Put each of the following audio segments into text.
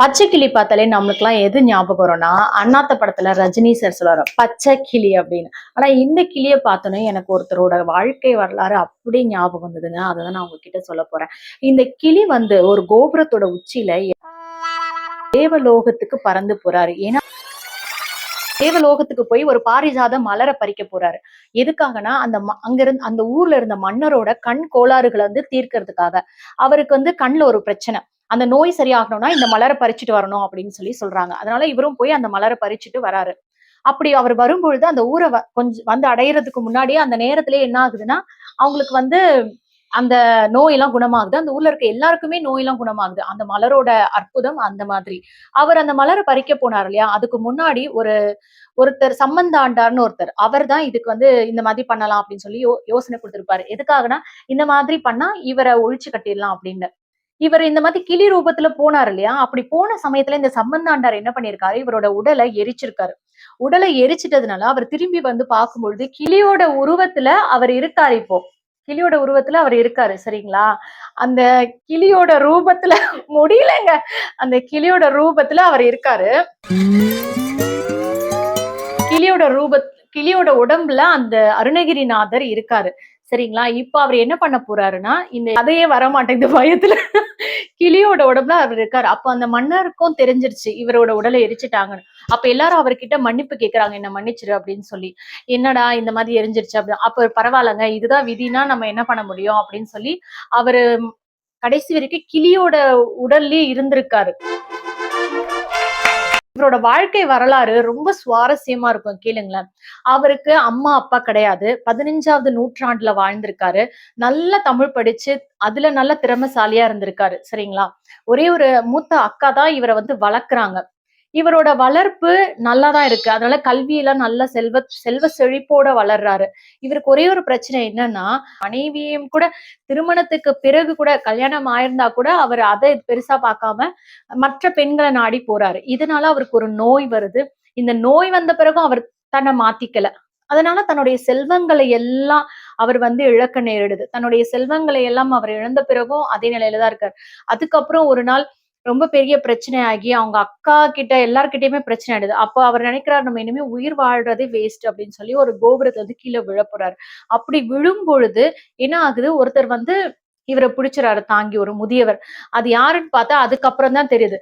பச்சை கிளி பார்த்தாலே நம்மளுக்குலாம் எது ஞாபகம் வரும்னா, அண்ணாத்த படத்துல ரஜினி சார் சொல்லுவாரு, "பச்சை கிளி" அப்படின்னு. ஆனா இந்த கிளிய பார்த்தோனே எனக்கு ஒருத்தரோட வாழ்க்கை வரலாறு அப்படியே ஞாபகம் வந்ததுங்க. அததான் நான் உங்ககிட்ட சொல்லப் போறேன். இந்த கிளி வந்து ஒரு கோபுரத்தோட உச்சியில தேவலோகத்துக்கு பறந்து போறாரு. ஏன்னா தேவலோகத்துக்கு போய் ஒரு பாரிஜாத மலர பறிக்க போறாரு. எதுக்காகன்னா, அங்கிருந்து அந்த ஊர்ல இருந்த மன்னரோட கண் கோளாறுகள வந்து தீர்க்கறதுக்காக. அவருக்கு வந்து கண்ல ஒரு பிரச்சனை. அந்த நோய் சரியாகணும்னா இந்த மலர பறிச்சுட்டு வரணும் அப்படின்னு சொல்றாங்க. அதனால இவரும் போய் அந்த மலர பறிச்சுட்டு வராரு. அப்படி அவர் வரும்பொழுது அந்த ஊர கொஞ்சம் வந்து அடையறதுக்கு முன்னாடியே அந்த நேரத்திலேயே என்ன ஆகுதுன்னா, அவங்களுக்கு வந்து அந்த நோயெல்லாம் குணமாகுது. அந்த ஊர்ல இருக்க எல்லாருக்குமே நோயெல்லாம் குணமாகுது. அந்த மலரோட அற்புதம் அந்த மாதிரி. அவர் அந்த மலர பறிக்க போனாரு இல்லையா? அதுக்கு முன்னாடி ஒருத்தர் சம்பந்தாண்டார்ன்னு ஒருத்தர். அவர் தான் இதுக்கு வந்து இந்த மாதிரி பண்ணலாம் அப்படின்னு சொல்லி யோசனை குடுத்திருப்பாரு. எதுக்காகன்னா, இந்த மாதிரி பண்ணா இவர ஒழிச்சு கட்டிடலாம் அப்படின்னு. இவர் இந்த மாதிரி கிளி ரூபத்துல போனாரு இல்லையா? அப்படி போன சமயத்துல இந்த சம்பந்தாண்டார் என்ன பண்ணியிருக்காரு, இவரோட உடல எரிச்சிருக்காரு. உடலை எரிச்சிட்டதுனால அவர் திரும்பி வந்து பார்க்கும்பொழுது, கிளியோட உருவத்துல அவர் இருக்காரு இப்போ. கிளியோட உருவத்துல அவர் இருக்காரு. சரிங்களா? அந்த கிளியோட ரூபத்துல முடியலங்க. அந்த கிளியோட ரூபத்துல அவர் இருக்காரு. கிளியோட கிளியோட உடம்புல அந்த அருணகிரிநாதர் இருக்காரு. சரிங்களா? இப்ப அவரு என்ன பண்ண போறாருன்னா, இந்த கதையே வரமாட்டேங்குது பயத்துல. கிளியோட உடம்புல அவர் இருக்காரு. அப்ப அந்த மன்னருக்கும் தெரிஞ்சிருச்சு, இவரோட உடல எரிச்சுட்டாங்கன்னு. அப்ப எல்லாரும் அவர்கிட்ட மன்னிப்பு கேட்கறாங்க, "என்ன மன்னிச்சிரு" அப்படின்னு சொல்லி. "என்னடா இந்த மாதிரி எரிஞ்சிருச்சு" அப்படி. அப்ப பரவாயில்லங்க, இதுதான் விதின்னா நம்ம என்ன பண்ண முடியும் அப்படின்னு சொல்லி, அவரு கடைசி வரைக்கும் கிளியோட உடல்லயே இருந்திருக்காரு. இவரோட வாழ்க்கை வரலாறு ரொம்ப சுவாரஸ்யமா இருக்கும் கேளுங்களேன். அவருக்கு அம்மா, அப்பா கிடையாது. 15வது நூற்றாண்டுல வாழ்ந்திருக்காரு. நல்லா தமிழ் படிச்சு, அதுல நல்ல திறமைசாலியா இருந்திருக்காரு. சரிங்களா? ஒரே ஒரு மூத்த அக்கா தான் இவர வந்து வளர்க்குறாங்க. இவரோட வளர்ப்பு நல்லா தான் இருக்கு. அதனால கல்வியெல்லாம் நல்ல செல்வ செழிப்போட வளர்றாரு. இவருக்கு ஒரே ஒரு பிரச்சனை என்னன்னா, மனைவியும் கூட திருமணத்துக்கு பிறகு கூட கல்யாணம் ஆயிருந்தா கூட அவரு அத பெருசா பார்க்காம மற்ற பெண்கள நாடி போறாரு. இதனால அவருக்கு ஒரு நோய் வருது. இந்த நோய் வந்த பிறகும் அவர் தன்ன மாத்திக்கல. அதனால தன்னுடைய செல்வங்களை எல்லாம் அவர் வந்து இழக்க நேரிடுது. தன்னுடைய செல்வங்களை எல்லாம் அவர் இழந்த பிறகும் அதே நிலையில தான் இருக்காரு. அதுக்கப்புறம் ஒரு நாள் ரொம்ப பெரிய பிரச்சனை ஆகி அவங்க அக்கா கிட்ட எல்லார்கிட்டயுமே பிரச்சனை ஆயிடுது. அப்போ அவர் நினைக்கிறாரு நம்ம இனிமே உயிர் வாழ்றதே வேஸ்ட் அப்படின்னு சொல்லி ஒரு கோபுரத்துல இருந்து கீழ விழப் போறாரு. அப்படி விழும்பொழுது என்ன ஆகுது, ஒருத்தர் வந்து இவர பிடிச்சுறாரு தாங்கி ஒரு முதியவர். அது யாருன்னு பார்த்தா அதுக்கப்புறம் தான் தெரியுது.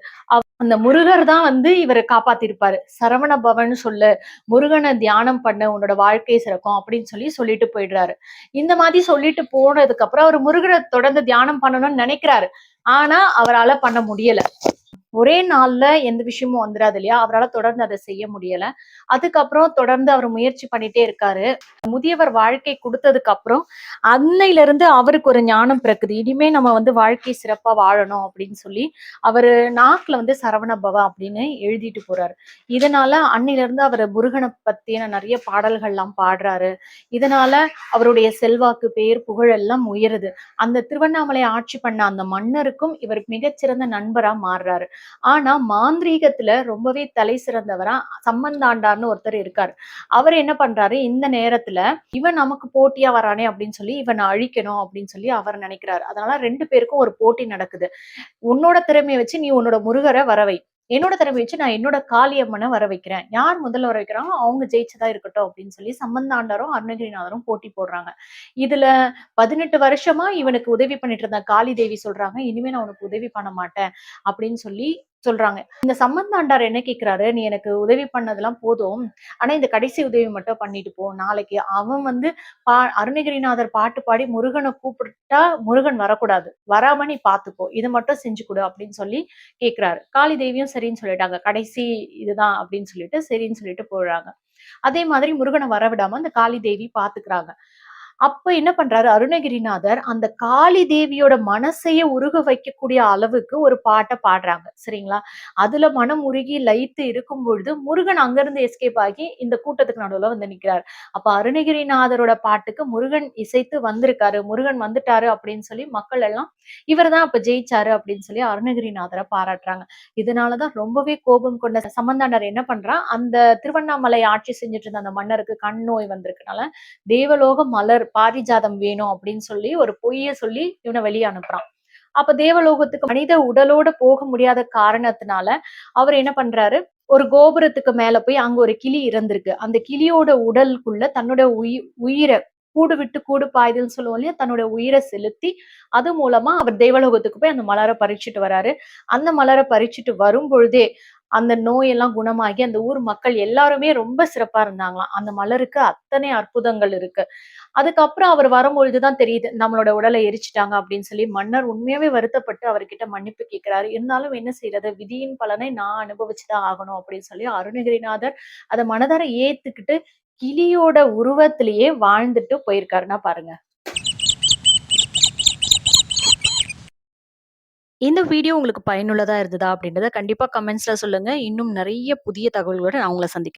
அந்த முருகர் தான் வந்து இவர காப்பாத்திருப்பாரு. "சரவண பவன்னு சொல்லு. முருகன தியானம் பண்ணு. உன்னோட வாழ்க்கை சிறக்கும்." அப்படின்னு சொல்லி சொல்லிட்டு போயிடுறாரு. இந்த மாதிரி சொல்லிட்டு போனதுக்கு அப்புறம் அவரு முருகர தொடர்ந்து தியானம் பண்ணணும்னு நினைக்கிறாரு. ஆனா அவரால பண்ண முடியல. ஒரே நாள்ல எந்த விஷயமும் வந்துராது இல்லையா? அவரால தொடர்ந்து அத செய்ய முடியல. அதுக்கப்புறம் தொடர்ந்து அவர் முயற்சி பண்ணிட்டே இருக்காரு. முதியவர் வாழ்க்கை குடுத்ததுக்கு அப்புறம், அன்னையிலிருந்து அவருக்கு ஒரு ஞானம் பிறக்குது. இனிமே நம்ம வந்து வாழ்க்கை சிறப்பா வாழணும் அப்படின்னு சொல்லி, அவரு நாக்குல வந்து சரவண பவ அப்படின்னு எழுதிட்டு போறாரு. இதனால அன்னையிலிருந்து அவரு முருகன பத்தின நெறைய பாடல்கள்லாம் பாடுறாரு. இதனால அவருடைய செல்வாக்கு, பேர், புகழ் எல்லாம் உயருது. அந்த திருவண்ணாமலை ஆட்சி பண்ண அந்த மன்னருக்கும் இவர் மிகச்சிறந்த நண்பரா மாறுறாரு. ஆனா மாந்திரீகத்துல ரொம்பவே தலை சிறந்தவரா சம்பந்தாண்டார்ன்னு ஒருத்தர் இருக்காரு. அவரு என்ன பண்றாரு, இந்த நேரத்துல இவன் நமக்கு போட்டியா வரானே அப்படின்னு சொல்லி இவன அழிக்கணும் அப்படின்னு சொல்லி அவர் நினைக்கிறாரு. அதனால 2 பேருக்கும் ஒரு போட்டி நடக்குது. உன்னோட திறமைய வச்சு நீ உன்னோட முருகர வர வை. என்னோட திறமைய வச்சு நான் என்னோட காளியம்மன வர வைக்கிறேன். யார் முதல்ல வர வைக்கிறாங்களோ அவங்க ஜெயிச்சதா இருக்கட்டும் அப்படின்னு சொல்லி சம்பந்தாண்டாரும், அருணகிரிநாதரும் போட்டி போடுறாங்க. இதுல 18 வருஷமா இவனுக்கு உதவி பண்ணிட்டு இருந்த காளி தேவி சொல்றாங்க, "இனிமே நான் உனக்கு உதவி பண்ண மாட்டேன்" அப்படின்னு சொல்லி சொல்றாங்க. இந்த சம்பந்தாண்டார் என்ன கேட்கிறாரு, "நீ எனக்கு உதவி பண்ணதெல்லாம் போதும். ஆனா இந்த கடைசி உதவி மட்டும் பண்ணிட்டு போ. நாளைக்கு அவன் வந்து அருணகிரிநாதர் பாட்டு பாடி முருகன கூப்பிட்டா முருகன் வரக்கூடாது. வராம நீ பார்த்துக்கோ. இத மட்டும் செஞ்சு குடு" அப்படின்னு சொல்லி கேட்கிறாரு. காளி தேவியும் சரின்னு சொல்லிட்டாங்க. கடைசி இதுதான் அப்படின்னு சொல்லிட்டு சரின்னு சொல்லிட்டு போறாங்க. அதே மாதிரி முருகன வரவிடாம அந்த காளி தேவி பார்த்துக்கிறாங்க. அப்ப என்ன பண்றாரு அருணகிரிநாதர், அந்த காளி தேவியோட மனசையே உருக வைக்கக்கூடிய அளவுக்கு ஒரு பாட்ட பாடுறாங்க. சரிங்களா? அதுல மனம் உருகி லயித்து இருக்கும் பொழுது, முருகன் அங்கிருந்து எஸ்கேப் ஆகி இந்த கூட்டத்துக்கு நடுவுல வந்து நிக்கிறாரு. அப்ப அருணகிரிநாதரோட பாட்டுக்கு முருகன் இசைத்து வந்திருக்காரு. முருகன் வந்துட்டாரு அப்படின்னு சொல்லி மக்கள் எல்லாம், இவர் தான் அப்ப ஜெயிச்சாரு அப்படின்னு சொல்லி அருணகிரிநாதர பாராட்டுறாங்க. இதனால தான் ரொம்பவே கோபம் கொண்ட சம்பந்தனர் என்ன பண்றான், அந்த திருவண்ணாமலை ஆட்சி செஞ்சுட்டு இருந்த அந்த மன்னருக்கு கண் நோய் வந்திருக்கனால, தேவலோக மலர் பாரிஜாதம் வேணும் அப்படின்னு சொல்லி ஒரு பொய்ய சொல்லி இவன வெளிய அனுப்புறான். அப்ப தேவலோகத்துக்கு மனித உடலோட போக முடியாத காரணத்தினால அவர் என்ன பண்றாரு, ஒரு கோபுரத்துக்கு மேல போய் அங்க ஒரு கிளி இறந்திருக்கு. அந்த கிளியோட உடலுக்குள்ள தன்னோட உயிர கூடு விட்டு கூடு பாய்தல்ன்னு சொல்லுவோம் இல்லையா? தன்னோட உயிர செலுத்தி, அது மூலமா அவர் தேவலோகத்துக்கு போய் அந்த மலர பறிச்சுட்டு வராரு. அந்த மலர பறிச்சுட்டு வரும்பொழுதே, அந்த நோயெல்லாம் குணமாகி அந்த ஊர் மக்கள் எல்லாருமே ரொம்ப சிறப்பா இருந்தாங்களாம். அந்த மலருக்கு அத்தனை அற்புதங்கள் இருக்கு. அதுக்கப்புறம் அவர் வரும்பொழுது தான் தெரியுது, நம்மளோட உடல எரிச்சுட்டாங்க அப்படின்னு சொல்லி மன்னர் உண்மையாவே வருத்தப்பட்டு அவர்கிட்ட மன்னிப்பு கேட்கிறாரு. இருந்தாலும் என்ன செய்றது? விதியின் பலனை நான் அனுபவிச்சு தான் ஆகணும் அப்படின்னு சொல்லி அருணகிரிநாதர் அத மனதார ஏத்துக்கிட்டு, கிளியோட உருவத்திலேயே வாழ்ந்துட்டு போயிருக்காருன்னா பாருங்க. இந்த வீடியோ உங்களுக்கு பயனுள்ளதா இருந்ததா அப்படின்றத கண்டிப்பா கமெண்ட்ஸ்ல சொல்லுங்க. இன்னும் நெறைய புதிய தகவல்களோட நான் உங்கள சந்திக்கிறேன்.